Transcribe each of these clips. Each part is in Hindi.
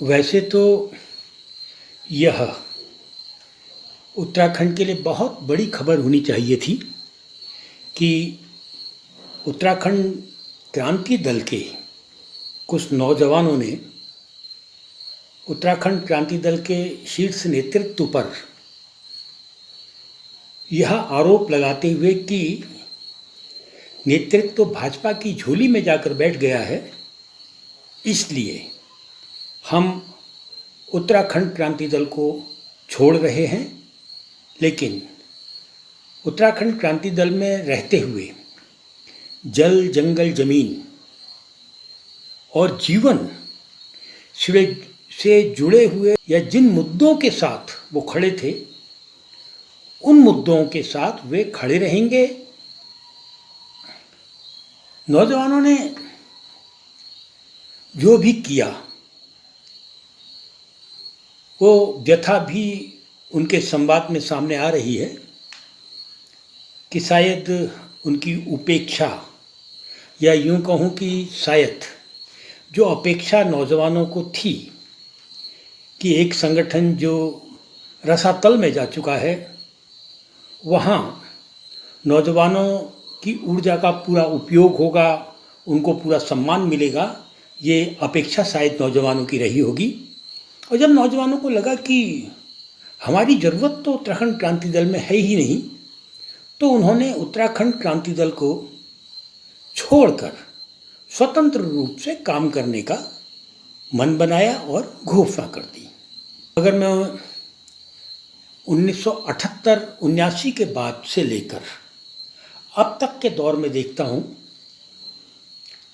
वैसे तो यह उत्तराखंड के लिए बहुत बड़ी खबर होनी चाहिए थी कि उत्तराखंड क्रांति दल के कुछ नौजवानों ने उत्तराखंड क्रांति दल के शीर्ष नेतृत्व पर यह आरोप लगाते हुए कि नेतृत्व भाजपा की झोली में जाकर बैठ गया है, इसलिए हम उत्तराखंड क्रांति दल को छोड़ रहे हैं। लेकिन उत्तराखंड क्रांति दल में रहते हुए जल, जंगल, जमीन और जीवन से जुड़े हुए या जिन मुद्दों के साथ वो खड़े थे, उन मुद्दों के साथ वे खड़े रहेंगे। नौजवानों ने जो भी किया वो व्यथा भी उनके संवाद में सामने आ रही है कि शायद उनकी उपेक्षा, या यूं कहूं कि शायद जो अपेक्षा नौजवानों को थी कि एक संगठन जो रसातल में जा चुका है, वहाँ नौजवानों की ऊर्जा का पूरा उपयोग होगा, उनको पूरा सम्मान मिलेगा, ये अपेक्षा शायद नौजवानों की रही होगी। और जब नौजवानों को लगा कि हमारी ज़रूरत तो उत्तराखंड क्रांति दल में है ही नहीं, तो उन्होंने उत्तराखंड क्रांति दल को छोड़कर स्वतंत्र रूप से काम करने का मन बनाया और घोषणा कर दी। अगर मैं 1978-79 के बाद से लेकर अब तक के दौर में देखता हूँ,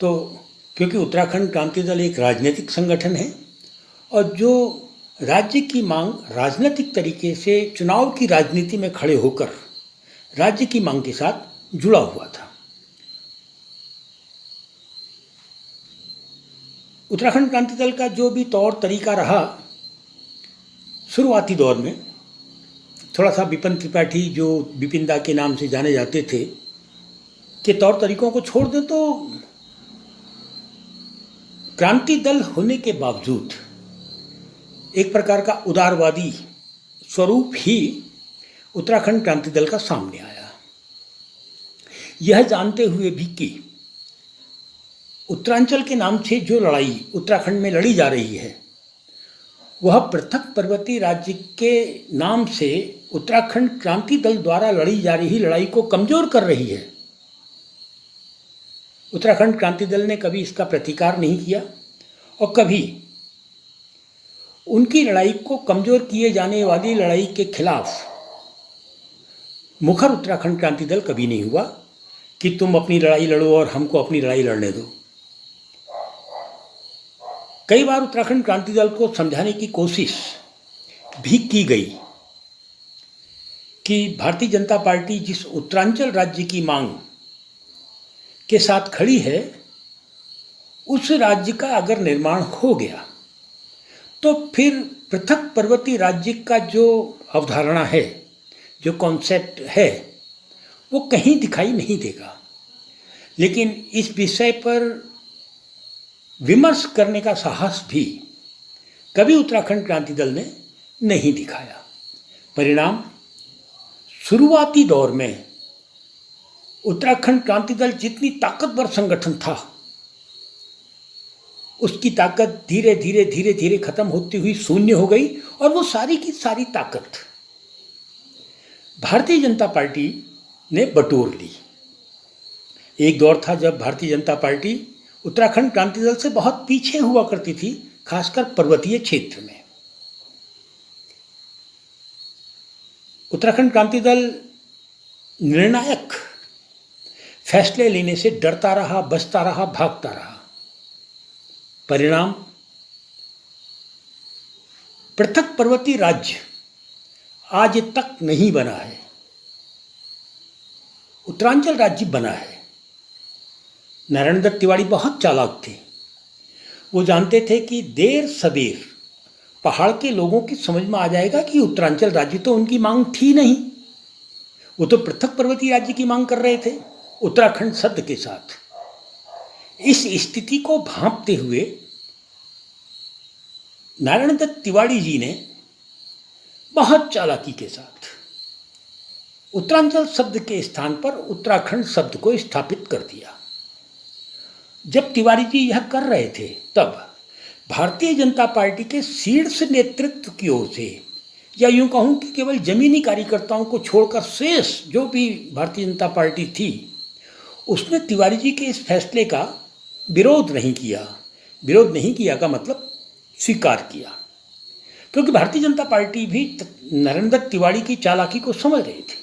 तो क्योंकि उत्तराखंड क्रांति दल एक राजनीतिक संगठन है और जो राज्य की मांग राजनीतिक तरीके से चुनाव की राजनीति में खड़े होकर राज्य की मांग के साथ जुड़ा हुआ था। उत्तराखंड क्रांति दल का जो भी तौर तरीका रहा शुरुआती दौर में, थोड़ा सा विपिन त्रिपाठी जो विपिन दा के नाम से जाने जाते थे के तौर तरीकों को छोड़ दें तो क्रांति दल होने के बावजूद एक प्रकार का उदारवादी स्वरूप ही उत्तराखंड क्रांति दल का सामने आया। यह जानते हुए भी कि उत्तरांचल के नाम से जो लड़ाई उत्तराखंड में लड़ी जा रही है, वह पृथक पर्वतीय राज्य के नाम से उत्तराखंड क्रांति दल द्वारा लड़ी जा रही लड़ाई को कमजोर कर रही है। उत्तराखंड क्रांति दल ने कभी इसका प्रतिकार नहीं किया और कभी उनकी लड़ाई को कमजोर किए जाने वाली लड़ाई के खिलाफ मुखर उत्तराखंड क्रांति दल कभी नहीं हुआ कि तुम अपनी लड़ाई लड़ो और हमको अपनी लड़ाई लड़ने दो। कई बार उत्तराखंड क्रांति दल को समझाने की कोशिश भी की गई कि भारतीय जनता पार्टी जिस उत्तरांचल राज्य की मांग के साथ खड़ी है, उस राज्य का अगर निर्माण हो गया तो फिर पृथक पर्वतीय राज्य का जो अवधारणा है, जो कॉन्सेप्ट है, वो कहीं दिखाई नहीं देगा। लेकिन इस विषय पर विमर्श करने का साहस भी कभी उत्तराखंड क्रांति दल ने नहीं दिखाया। परिणाम, शुरुआती दौर में उत्तराखंड क्रांति दल जितनी ताकतवर संगठन था, उसकी ताकत धीरे धीरे खत्म होती हुई शून्य हो गई और वो सारी की सारी ताकत भारतीय जनता पार्टी ने बटोर ली। एक दौर था जब भारतीय जनता पार्टी उत्तराखंड क्रांति दल से बहुत पीछे हुआ करती थी, खासकर पर्वतीय क्षेत्र में। उत्तराखंड क्रांति दल निर्णायक फैसले लेने से डरता रहा, बचता रहा, भागता रहा। परिणाम, पृथक पर्वतीय राज्य आज तक नहीं बना है, उत्तरांचल राज्य बना है। नारायण दत्त तिवारी बहुत चालाक थे। वो जानते थे कि देर सबेर पहाड़ के लोगों की समझ में आ जाएगा कि उत्तरांचल राज्य तो उनकी मांग थी नहीं, वो तो पृथक पर्वतीय राज्य की मांग कर रहे थे उत्तराखंड शब्द के साथ। इस स्थिति को भांपते हुए नारायण दत्त तिवारी जी ने बहुत चालाकी के साथ उत्तरांचल शब्द के स्थान पर उत्तराखंड शब्द को स्थापित कर दिया। जब तिवारी जी यह कर रहे थे तब भारतीय जनता पार्टी के शीर्ष नेतृत्व की ओर से, या यूं कहूं कि केवल जमीनी कार्यकर्ताओं को छोड़कर शेष जो भी भारतीय जनता पार्टी थी, उसने तिवारी जी के इस फैसले का विरोध नहीं किया। विरोध नहीं किया का मतलब स्वीकार किया, क्योंकि भारतीय जनता पार्टी भी नारायण दत्त तिवारी की चालाकी को समझ रही थी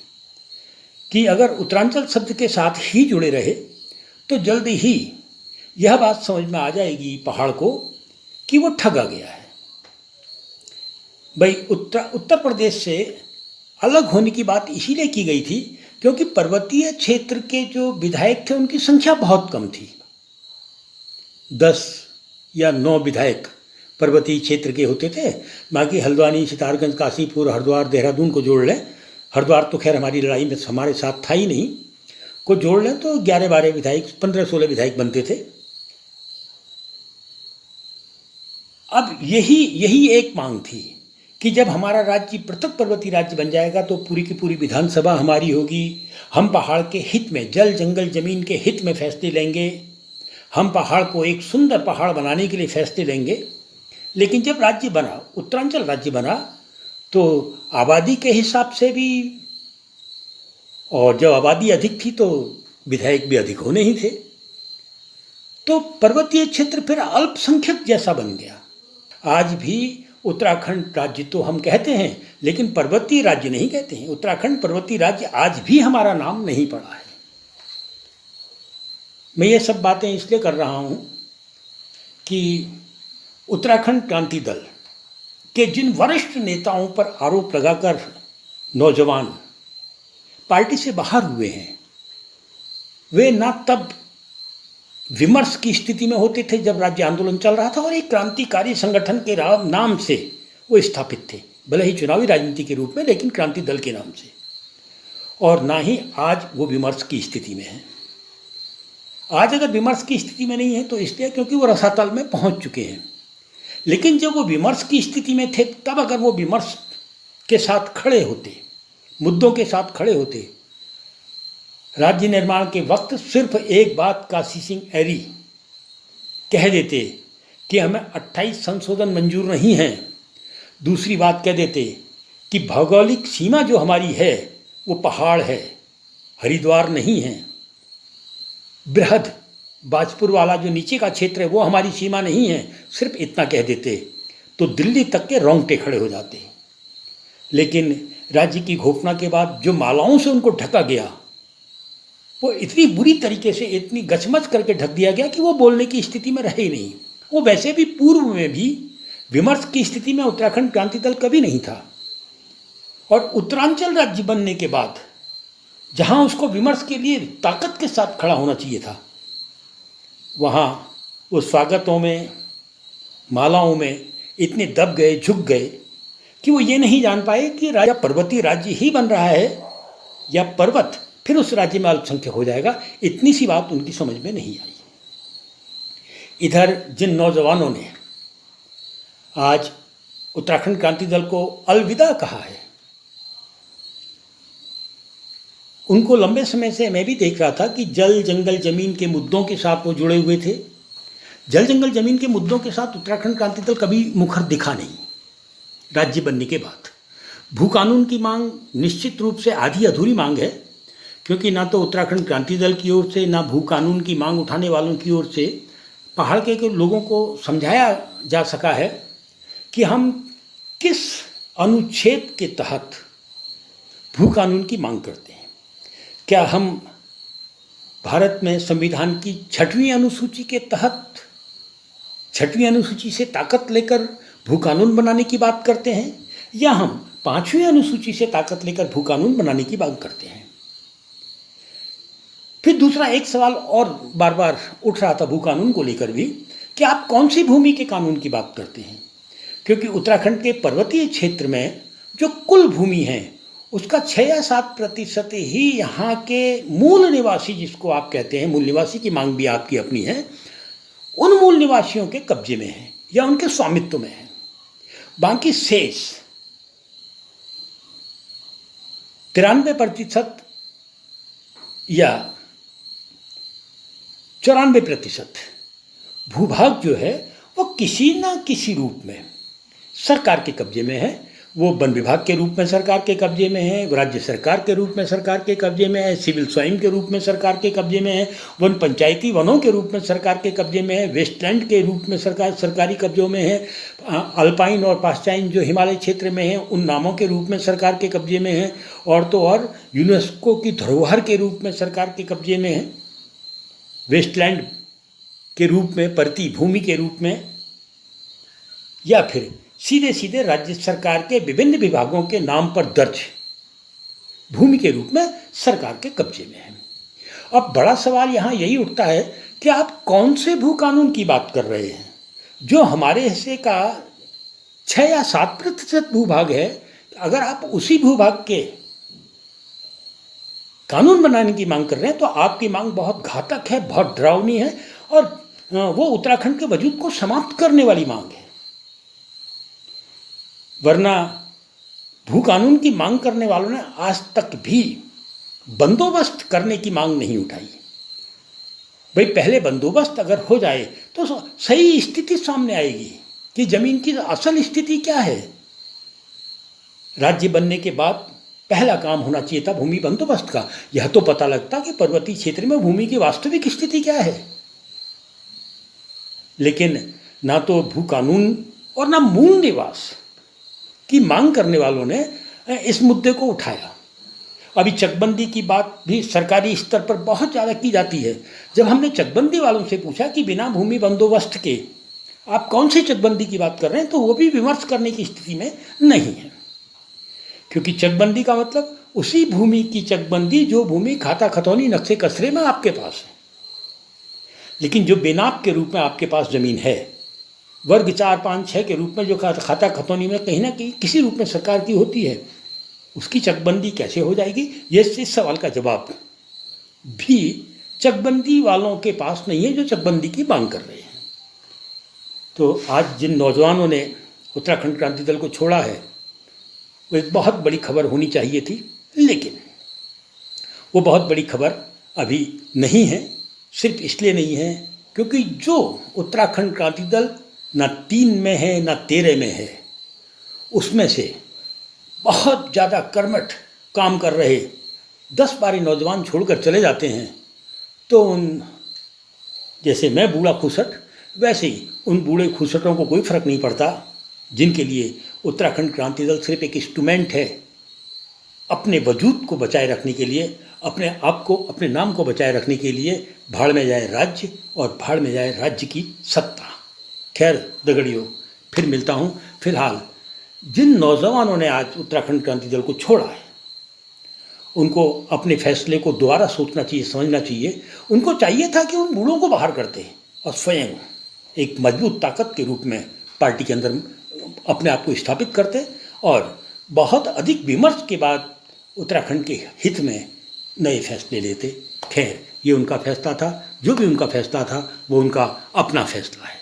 कि अगर उत्तरांचल शब्द के साथ ही जुड़े रहे तो जल्द ही यह बात समझ में आ जाएगी पहाड़ को कि वो ठगा गया है। भाई उत्तर प्रदेश से अलग होने की बात इसीलिए की गई थी क्योंकि पर्वतीय क्षेत्र के जो विधायक थे उनकी संख्या बहुत कम थी। 10 या 9 विधायक पर्वतीय क्षेत्र के होते थे, बाकी हल्द्वानी, सितारगंज, काशीपुर, हरिद्वार, देहरादून को जोड़ लें, हरिद्वार तो खैर हमारी लड़ाई में हमारे साथ था ही नहीं, को जोड़ लें तो 11-12 विधायक, 15-16 विधायक बनते थे। अब यही एक मांग थी कि जब हमारा राज्य पृथक पर्वतीय राज्य बन जाएगा तो पूरी की पूरी विधानसभा हमारी होगी, हम पहाड़ के हित में, जल जंगल जमीन के हित में फैसले लेंगे, हम पहाड़ को एक सुंदर पहाड़ बनाने के लिए फैसले लेंगे। लेकिन जब राज्य बना, उत्तरांचल राज्य बना, तो आबादी के हिसाब से भी, और जब आबादी अधिक थी तो विधायक भी अधिक होने ही थे, तो पर्वतीय क्षेत्र फिर अल्पसंख्यक जैसा बन गया। आज भी उत्तराखंड राज्य तो हम कहते हैं, लेकिन पर्वतीय राज्य नहीं कहते हैं। उत्तराखंड पर्वतीय राज्य आज भी हमारा नाम नहीं पड़ा है। मैं ये सब बातें इसलिए कर रहा हूँ कि उत्तराखंड क्रांति दल के जिन वरिष्ठ नेताओं पर आरोप लगाकर नौजवान पार्टी से बाहर हुए हैं, वे ना तब विमर्श की स्थिति में होते थे जब राज्य आंदोलन चल रहा था और एक क्रांतिकारी संगठन के नाम से वो स्थापित थे, भले ही चुनावी राजनीति के रूप में, लेकिन क्रांति दल के नाम से। और ना ही आज वो विमर्श की स्थिति में है। आज अगर विमर्श की स्थिति में नहीं है तो इसलिए क्योंकि वो रसातल में पहुंच चुके हैं। लेकिन जब वो विमर्श की स्थिति में थे तब अगर वो विमर्श के साथ खड़े होते, मुद्दों के साथ खड़े होते, राज्य निर्माण के वक्त सिर्फ एक बात काशी सिंह ऐरी कह देते कि हमें 28 संशोधन मंजूर नहीं हैं, दूसरी बात कह देते कि भौगोलिक सीमा जो हमारी है वो पहाड़ है, हरिद्वार नहीं है, बृहद बाजपुर वाला जो नीचे का क्षेत्र है वो हमारी सीमा नहीं है, सिर्फ इतना कह देते तो दिल्ली तक के रोंगटे खड़े हो जाते। लेकिन राज्य की घोषणा के बाद जो मालाओं से उनको ढका गया, वो इतनी बुरी तरीके से, इतनी गचमच करके ढक दिया गया कि वो बोलने की स्थिति में रहे ही नहीं। वो वैसे भी पूर्व में भी विमर्श की स्थिति में उत्तराखंड क्रांति दल कभी नहीं था। और उत्तरांचल राज्य बनने के बाद जहाँ उसको विमर्श के लिए ताकत के साथ खड़ा होना चाहिए था, वहाँ वो स्वागतों में, मालाओं में इतने दब गए, झुक गए कि वो ये नहीं जान पाए कि राजा पर्वतीय राज्य ही बन रहा है या पर्वत फिर उस राज्य में अल्पसंख्यक हो जाएगा। इतनी सी बात उनकी समझ में नहीं आई। इधर जिन नौजवानों ने आज उत्तराखंड क्रांति दल को अलविदा कहा है, उनको लंबे समय से मैं भी देख रहा था कि जल जंगल जमीन के मुद्दों के साथ वो जुड़े हुए थे। जल जंगल जमीन के मुद्दों के साथ उत्तराखंड क्रांति दल कभी मुखर दिखा नहीं। राज्य बनने के बाद भू कानून की मांग निश्चित रूप से आधी अधूरी मांग है, क्योंकि ना तो उत्तराखंड क्रांति दल की ओर से, ना भू कानून की मांग उठाने वालों की ओर से पहाड़ के लोगों को समझाया जा सका है कि हम किस अनुच्छेद के तहत भू कानून की मांग करते हैं। क्या हम भारत में संविधान की 6वीं अनुसूची के तहत, 6वीं अनुसूची से ताकत लेकर भू कानून बनाने की बात करते हैं, या हम 5वीं अनुसूची से ताकत लेकर भू कानून बनाने की बात करते हैं? फिर दूसरा एक सवाल और बार बार उठ रहा था भू कानून को लेकर भी, कि आप कौन सी भूमि के कानून की बात करते हैं? क्योंकि उत्तराखंड के पर्वतीय क्षेत्र में जो कुल भूमि है उसका 6 या 7% ही यहाँ के मूल निवासी, जिसको आप कहते हैं मूल निवासी की मांग भी आपकी अपनी है, उन मूल निवासियों के कब्जे में है या उनके स्वामित्व में है। बाकी शेष 93% या 94% भूभाग जो है वो किसी ना किसी रूप में सरकार के कब्जे में है। वो वन विभाग के रूप में सरकार के कब्जे में है, राज्य सरकार के रूप में सरकार के कब्जे में है, सिविल स्वयं के रूप में सरकार के कब्जे में है, वन पंचायती वनों के रूप में सरकार के कब्जे में है, वेस्टलैंड के रूप में सरकारी कब्जों में है, अल्पाइन और पाश्चाइन जो हिमालय क्षेत्र में है उन नामों के रूप में सरकार के कब्जे में है, और तो और यूनेस्को की धरोहर के रूप में सरकार के कब्जे में है, वेस्टलैंड के रूप में, परती भूमि के रूप में, या फिर सीधे सीधे राज्य सरकार के विभिन्न विभागों के नाम पर दर्ज भूमि के रूप में सरकार के कब्जे में है। अब बड़ा सवाल यहाँ यही उठता है कि आप कौन से भू कानून की बात कर रहे हैं। जो हमारे हिस्से का 6 या 7% भूभाग है, अगर आप उसी भूभाग के कानून बनाने की मांग कर रहे हैं तो आपकी मांग बहुत घातक है, बहुत डरावनी है, और वो उत्तराखंड के वजूद को समाप्त करने वाली मांग है। वरना भू कानून की मांग करने वालों ने आज तक भी बंदोबस्त करने की मांग नहीं उठाई। भाई पहले बंदोबस्त अगर हो जाए तो सही स्थिति सामने आएगी कि जमीन की असल स्थिति क्या है। राज्य बनने के बाद पहला काम होना चाहिए था भूमि बंदोबस्त का। यह तो पता लगता कि पर्वतीय क्षेत्र में भूमि की वास्तविक स्थिति क्या है। लेकिन ना तो भू कानून और ना मूल निवास की मांग करने वालों ने इस मुद्दे को उठाया। अभी चकबंदी की बात भी सरकारी स्तर पर बहुत ज़्यादा की जाती है। जब हमने चकबंदी वालों से पूछा कि बिना भूमि बंदोबस्त के आप कौन सी चकबंदी की बात कर रहे हैं, तो वो भी विमर्श करने की स्थिति में नहीं है, क्योंकि चकबंदी का मतलब उसी भूमि की चकबंदी जो भूमि खाता खतौनी नक्शे कचरे में आपके पास है। लेकिन जो बेनाप के रूप में आपके पास ज़मीन है, वर्ग 4, 5, 6 के रूप में जो खाता खतौनी में कहीं ना कहीं किसी रूप में सरकार की होती है, उसकी चकबंदी कैसे हो जाएगी। ये इस सवाल का जवाब भी चकबंदी वालों के पास नहीं है जो चकबंदी की मांग कर रहे हैं। तो आज जिन नौजवानों ने उत्तराखंड क्रांति दल को छोड़ा है, वो एक बहुत बड़ी खबर होनी चाहिए थी, लेकिन वो बहुत बड़ी खबर अभी नहीं है। सिर्फ इसलिए नहीं है क्योंकि जो उत्तराखंड क्रांति दल ना 3 में है ना 13 में है, उसमें से बहुत ज़्यादा कर्मठ काम कर रहे 10-12 नौजवान छोड़कर चले जाते हैं, तो उन जैसे मैं बूढ़ा खुसट, वैसे ही उन बूढ़े खुसटों को कोई फ़र्क नहीं पड़ता, जिनके लिए उत्तराखंड क्रांति दल सिर्फ एक इंस्ट्रूमेंट है अपने वजूद को बचाए रखने के लिए, अपने आप को, अपने नाम को बचाए रखने के लिए। भाड़ में जाए राज्य और भाड़ में जाए राज्य की सत्ता। खैर दगड़ियों, फिर मिलता हूँ। फिलहाल जिन नौजवानों ने आज उत्तराखंड क्रांति दल को छोड़ा है, उनको अपने फैसले को दोबारा सोचना चाहिए, समझना चाहिए। उनको चाहिए था कि उन बूढ़ों को बाहर करते और स्वयं एक मजबूत ताकत के रूप में पार्टी के अंदर अपने आप को स्थापित करते, और बहुत अधिक विमर्श के बाद उत्तराखंड के हित में नए फैसले लेते। खैर ये उनका फैसला था, जो भी उनका फैसला था वो उनका अपना फैसला है।